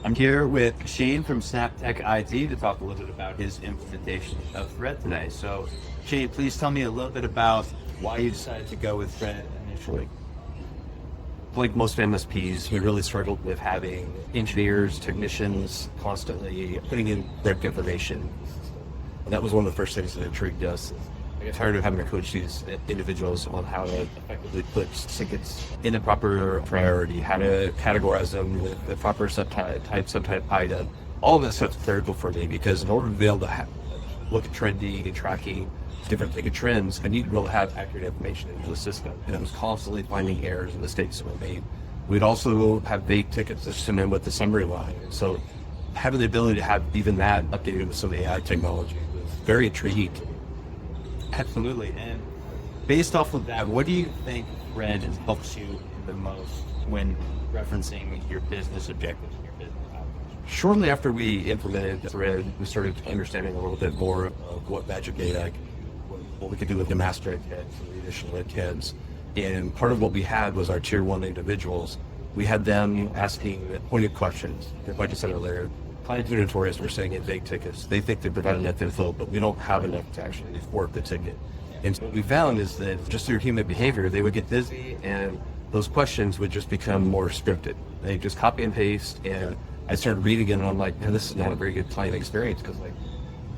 I'm here with Shane from SnapTech IT to talk a little bit about his implementation of Thread today. So, Shane, please tell me a little bit about why you decided to go with Thread initially. Like most MSPs, we really struggled with having engineers, technicians constantly putting in their information. And that was one of the first things that intrigued us. I got tired of having to coach these individuals on how to effectively put tickets in the proper priority, how to categorize them with the proper subtype item. All of that stuff's critical for me because in order to be able to look at trending and tracking different ticket trends, I need to be able to have accurate information into the system. And I was constantly finding errors and mistakes that were made. We'd also have baked tickets that come in with the summary line. So having the ability to have even that updated with some AI technology was very intriguing. Absolutely. And based off of that, what do you think Thread helps you the most when referencing your business objectives and your business outcomes? Shortly after we implemented Thread, we started understanding a little bit more of what magic data, what we could do with the master heads and the additional heads. And part of what we had was our tier one individuals. We had them asking pointed questions. Like I said earlier, clients are notorious for saying in vague tickets. They think they've provided enough info, but we don't have enough to actually forward the ticket. And so what we found is that just through human behavior, they would get busy and those questions would just become more scripted. They just copy and paste. And I started reading it and I'm like, man, this is not a very good client experience because like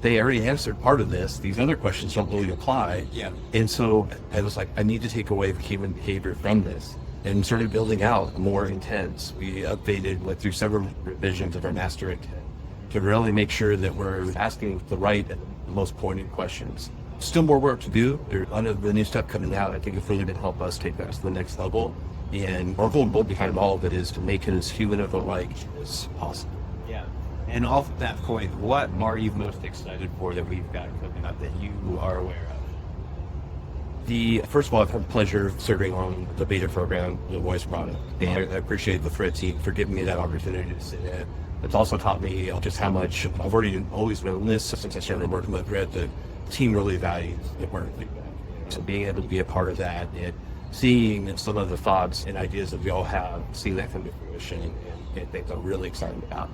they already answered part of this. These other questions don't really apply. Yeah. And so I was like, I need to take away the human behavior from this and started building out more intents. We updated, went through several revisions of our master intent to really make sure that we're asking the right and the most pointed questions. Still more work to do. There's a lot of the new stuff coming out. I think it's really going to help us take that to the next level. And our goal behind all of it is to make it as human of a like as possible. Yeah. And off of that point, what are you most excited for that we've got coming up that you are aware of? First of all, I've had the pleasure of serving on the beta program, the voice product. And I appreciate the Thread team for giving me that opportunity to sit in. It's also taught me just how much I've already always known this since I started working with Thread. The team really values the work feedback. So being able to be a part of that and seeing some of the thoughts and ideas that we all have, seeing that come to fruition and things I'm really excited about.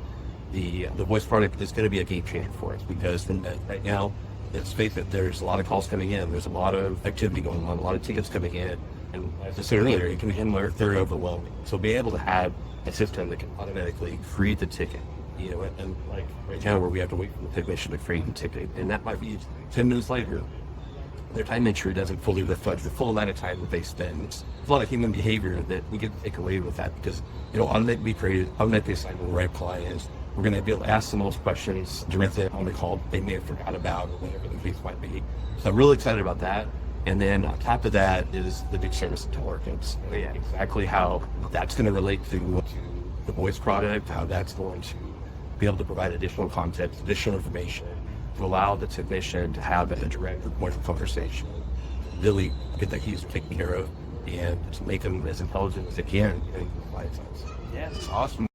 The voice product is going to be a game changer for us because right now, let's face it, there's a lot of calls coming in. There's a lot of activity going on, a lot of tickets coming in. And as I said earlier, it can become very overwhelming. So being able to have a system that can automatically create the ticket, and like right now where we have to wait for the technician to create the ticket, and that might be 10 minutes later. Their time entry doesn't fully reflect the full amount of time that they spend. It's a lot of human behavior that we get to take away with that because, automatically created, automatically assigned to the right clients. We're going to be able to ask them those questions directly on the call they may have forgot about or whatever the case might be. So I'm really excited about that. And then on top of that is the big service intelligence. Exactly how that's going to relate to the voice product, how that's going to be able to provide additional context, additional information to allow the technician to have a direct point of conversation, really get that user taken care of and to make them as intelligent as they can in the client size. Yeah, that's awesome.